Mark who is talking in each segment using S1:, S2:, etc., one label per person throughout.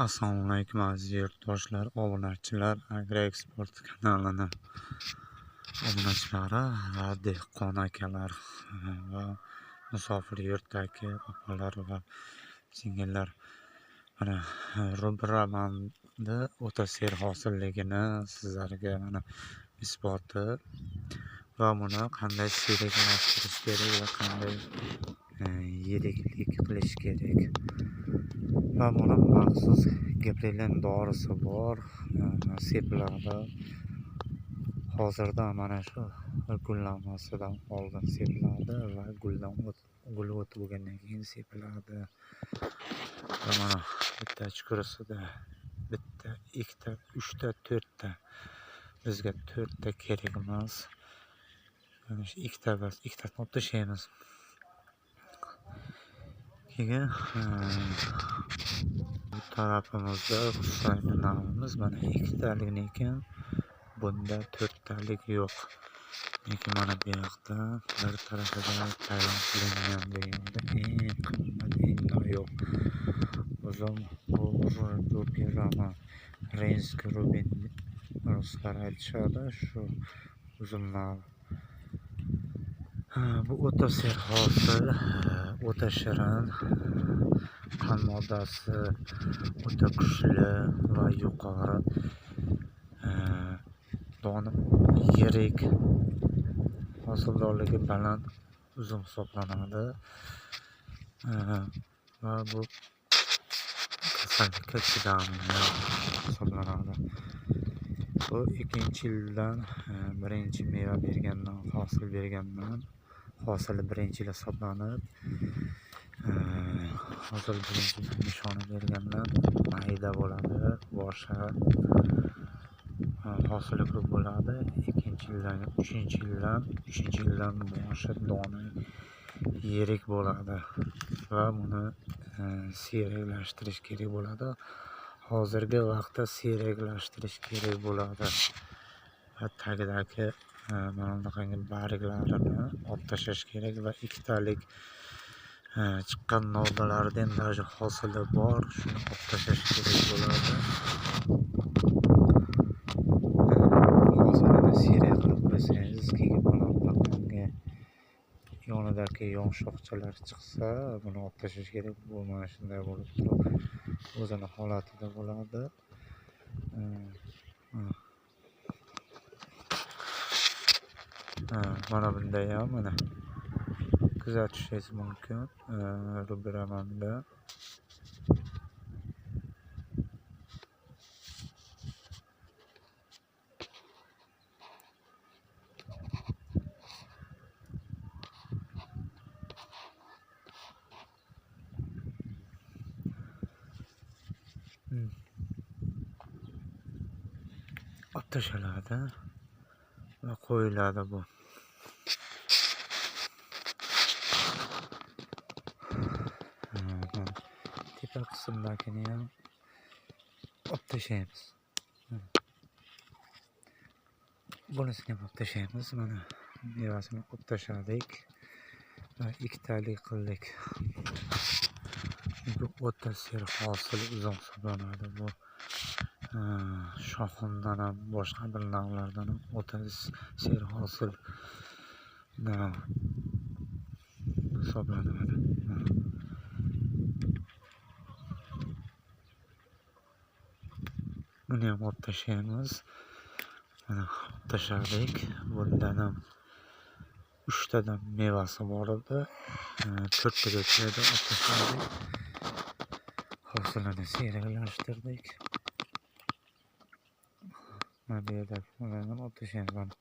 S1: Assalomu alaykum aziz yurtdoshlar, obunachilar, Agroeksport kanalini obunachilari va dehqon akalar va musofir yurtdagi opalar va singillar. Mana rubramizni o'ta serhosilligini sizlarga mana isboti va buni qanday siyraklashtirish kerak va qanday yiriklik qilish kerak. Va buni maxsus gibrilin dorisi bor, sepiladi. Hozirda mana shu gullanmasidan oldin sepiladi va gul o'tib bo'lgandan keyin sepiladi. Va mana bitta chuqurasida bitta, ikkita, uchta, to'rtta, bizga to'rtta kerak emas. Mana shu ikkitasini olib tashlaymiz. Keyin bu tarafimizda Husaynamiz mana ikkitalik ekan, bunda to'rttalik yo'q. Lekin mana bu yoqda bir tarafida tayyor qilingan deganda eng qimmat eng noyob uzum bu rubirama Rensk rubin ruslar aytishadi shu uzumlar. Bu o'ta serhosil, o'ta shirin, qand moddasi o'ta kuchli va yuqori, doni yirik, hosildorligi baland uzum hisoblanadi va bu kasallikka chidamli hisoblanadi. Bu ikkinchi yildan birinchi meva bergandan, hosili birinchi yil hisoblanib, hosil birinchi nishoni bergandan mayda bo'ladi, boshi hosili ko'p bo'ladi. Ikkinchi yildan, uchinchi yildan boshi doni yirik bo'ladi va buni siyraklashtirish kerak bo'ladi. Hozirgi vaqtda siyraklashtirish kerak bo'ladi va tagidagi mana bunaqangi barglarini olib tashlash kerak va ikkitalik chiqqan novdalardan даже hosili bor, shuni olib tashlash kerak bo'ladi. Hosilini siyrak qilib qo'ysangiz, keyin bunaqangi yonidagi yon shoxchalar chiqsa, buni olib tashlash kerak. Bu mana shunday bo'lib turib, o'zini holatida bo'ladi. Mana bunday ham mana kuzatishingiz mumkin rubiramanda. Olib tashaladi va qo'yiladi bu. Tepa qismdagini ham olib tashlaymiz. Bunisini ham olib tashlaymiz. Mana mevasini olib tashladik va ikkitalik qildik. Bu o'ta serhosil uzum hisoblanadi. Bu shoxundan ham boshqa bir navlardan ham o'ta serhosil hisoblanadi. Buni ham olib tashlaymiz. Mana olib tashladik. Bundan ham 3 tadan mevasi bor edi. 4 tagacha olib tashladik. Hosilini siyraklashtirdik. Mana bu yerda ularni olib tashlaymiz.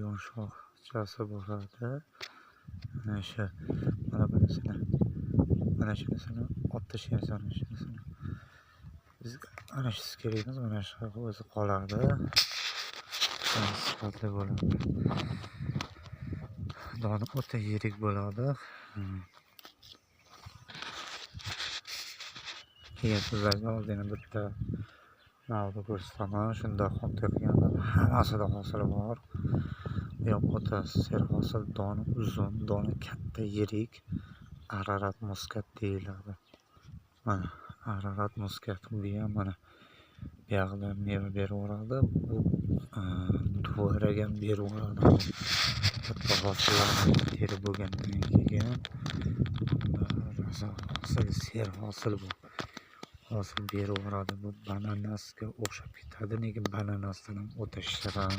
S1: Yon shoxchasi bo'ladi. Mana shu, mana bunisini, mana shunisini olib tashlaymiz. Mana shunisini bizga ana shusi kerak emas, mana shu o'zi qoladi. Sifatli bo'ladi. Doni o'ta yirik bo'ladi. Keyin sizlarga o'zini bitta navni ko'rsataman. Shunda qoldirgan, hammasida hosili bor. yo'q, o'ta serhosil dona uzun, dona katta, yirik Ararat muskat deyiladi. Mana Ararat muskat bu ham mana buyog'ida meva beraveradi. Bu tuvaraga ham beraveradi. Katta hosillarni terib bo'lgandan keyin hosil serhosil bu hosil beraveradi. Bu bananasga o'xshab ketadi, lekin bananasdan ham o'ta shirin,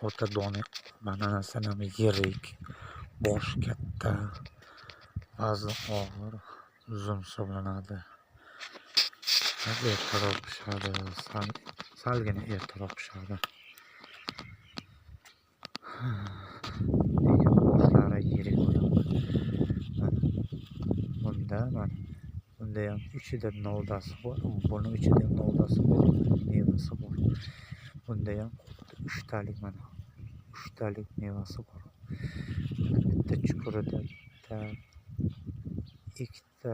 S1: o'ta dona, bananasdan ham yirik, bosh katta, vazni og'ir, uzun hisoblanadi. Ertaroq pishadi, salgina ertaroq pishadi. Lekin boshlari yirik bo'ladi. Bunda ham ichida novdasi bor, buni ichida novdasi bor, mevasi bor. Bunda ham 3talik mevasi bor. Bitta chuqurida ikkita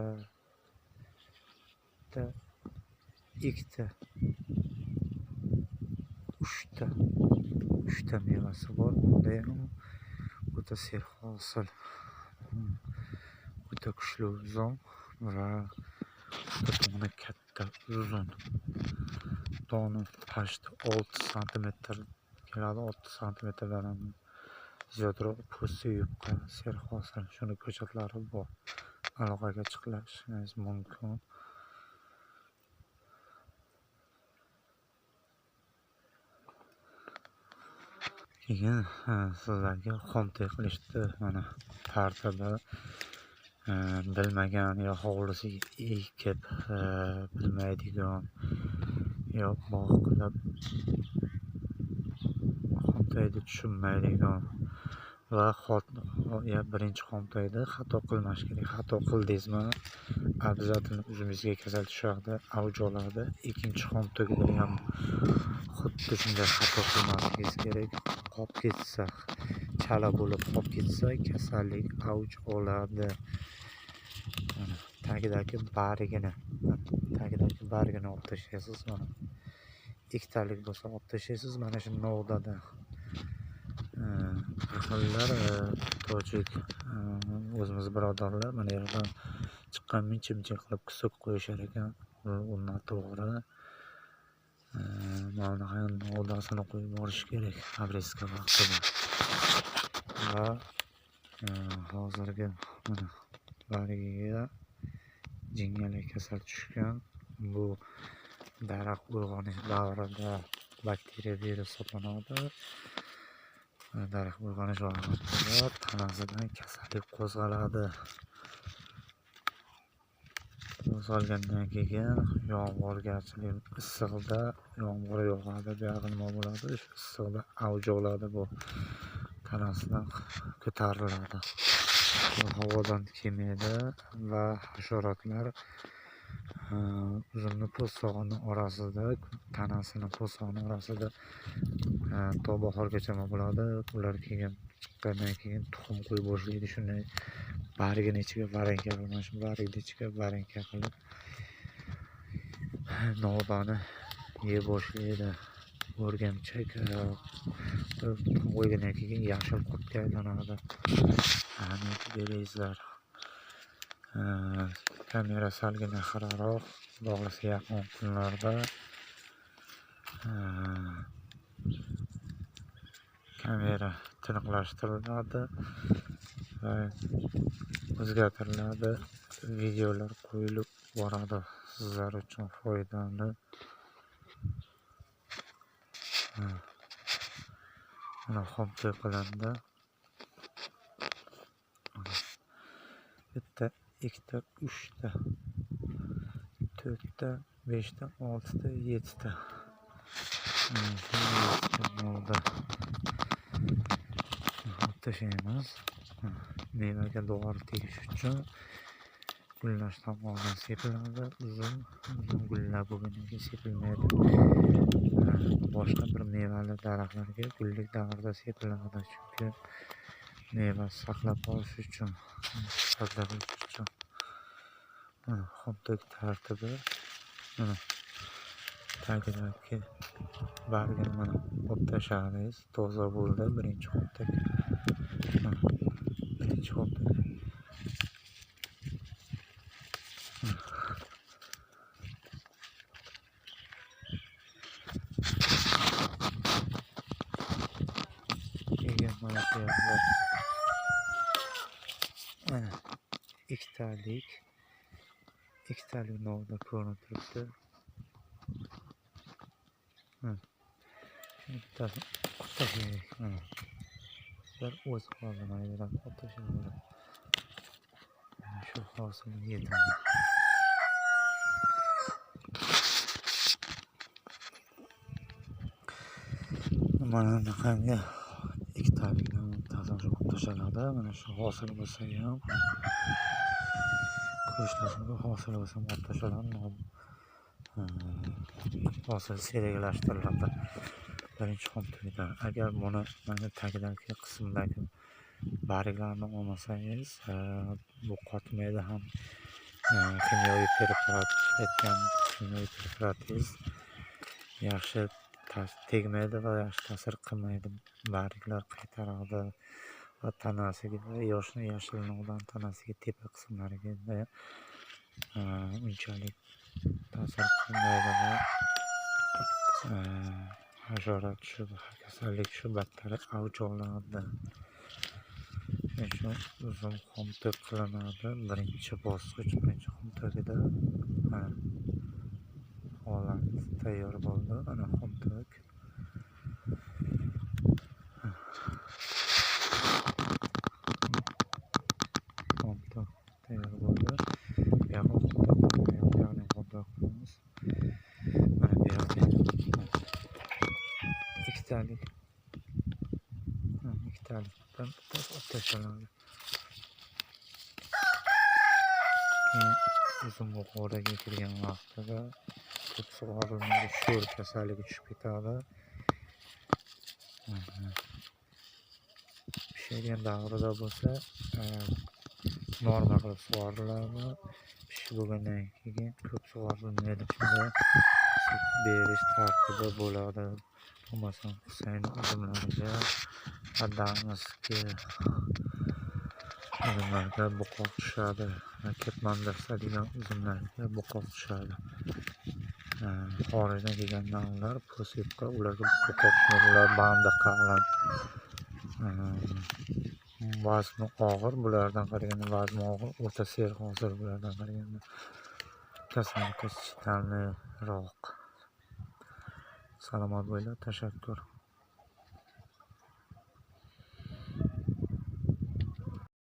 S1: 3ta mevasi bor. Bunda ham o'ta serhosil, o'ta kuchli uzum va dona katta, uzun. Dona pashti 6 santimetr keladi, 6 santimetrdan ham ziyodroq. Po'sti yupqa, serhosil. Shuni ko'chatlari bor. Aloqaga chiqishingiz mumkin. Keyin sizlarga xomtay qilishdi. Mana tartibi bilmagan yo hovlisiga ekib bilmaydigan yo bog' qilib xomtayni tushunmaydigan va birinchi xomtayda xato qilmash kerak. Xato qildingizmi, обязательно o'zimizga kasal tushadi, avj oladi. Ikkinchi xomtayda ham xuddi shunday xato qilmasligingiz kerak. Qolib ketsa, chala bo'lib qolib ketsa, kasallik avj oladi. Mana tagidagi bargini olib tashlaysiz. Mana ikkitalik bo'lsa olib tashlaysiz. Mana shu novdada ahillar tojik o'zimiz birodarlar mana yerdan chiqqan minchi qilib kusib qo'yishar ekan. Undan to'g'ri mana novdasini qo'yib borish kerak abreska vaqtida. Va hozirgi mana bargiga jingalak kasal tushgan. Bu daraxt uyg'onish davrida bakteriya virus hisoblanadi. Daraxt uyg'onish vaqtida tanasidan kasallik qo'zg'aladi. Qo'zg'algandan keyin yomg'irgarchilik, issiqda yomg'ir yog'adi, buyog'i nima bo'ladi? Shu issiqda avj oladi, bu tanasidan ko'tariladi. Havodan kelmaydi va hasharotlar uzumni po'stsog'ini orasida, tanasini po'stsog'ini orasida to bahorgacha bo'ladi. Ular keyin chiqqandan keyin tuxum qo'yib boshlaydi. Shunday bargini ichiga varanka qilib, shu bargni ichiga varanka qilib novdani yeb boshlaydi. O'rgamchik qo'ygandan keyin yashil qurtga aylanadi. Beraysizlar. Kamera salgina xiraroq, bog'lasi yaqin kunlarda kamera tiniqlashtiriladi va o'zgartiriladi. Videolar qo'yilib boradi sizlar uchun foydali. Mana xomtay qilindi. Bitta, ikkita, 3ta, 4ta, 5ta, 6ta, 7ta. Tashlaymiz. Mevaga to'g'ri tegish uchun gullashdan oldin sepiladi. Uzun gullar bo'lgandan keyin sepilmaydi. Boshqa bir mevali daraxtlarga gullik davrida sepiladi, chunki meva saqlab qolish uchun. Xomtay tartibi. tagidagi bargini mana olib tashladingiz, toza bo'ldi. Birinchi hopda birinchi hopda keyin mana bu yerda mana ikkitalik novda ko'rinib turibdi. Bittasi kerak. Bir o'z holini ayirib qo'yishadi. Shu hosilni yetadi. Mana bunaqangi ikkitalikni tozalab tashladi. Mana shu hosil bo'lsa ham ko'rishlasizki, hosil bo'lsa ham olib tashlanadi. Hosil serialashtiriladi. Birinchi hopda agar buni mana tagidagi qismdagi barglarni olmasangiz, bu qotmaydi ham. Kimyoviy preparatingiz yaxshi tegmaydi va yaxshi ta'sir qilmaydi. Barglar qaytaradi va tanasiga, yashilnoqdan tanasiga tepa qismlariga unchalik ta'sir qilmaydi va hasharot shu kasallik shu battar avj oladi. Shu uzun xomtok qilinadi. Birinchi bosqich, birinchi xomtokida holat tayyor bo'ldi. Ana xomtok. Xomtok tayyor bo'ldi. Ya'ni xomtok qilamiz. Mana bu yerda ikkitalikdan tashlanadi. Keyin uzun buxoroga kirgan vaqtida ko'p sug'orilmaydi, sho'r kasalligi tushib ketadi. Pishadigan davrida bo'lsa norma qilib sug'oriladi. Pishib bo'lgandan keyin ko'p sug'orilmaydi. Shunda sut berish tartibi bo'ladi. Bo'lmasam Husayn uzumlariga uzumlarga buqoq tushadi. Ketmandarsa degan uzumlarga buqoq tushadi. Xorijdan kelgan navlar posibqa, ularga buqoq tushadi. Ular banda qalin. Vazni og'ir, bulardan qaraganda vazni og'ir, o'rta ser hozir bulardan qaraganda kasallikka chidamliroq. Salomat bo'linglar, tashakkur.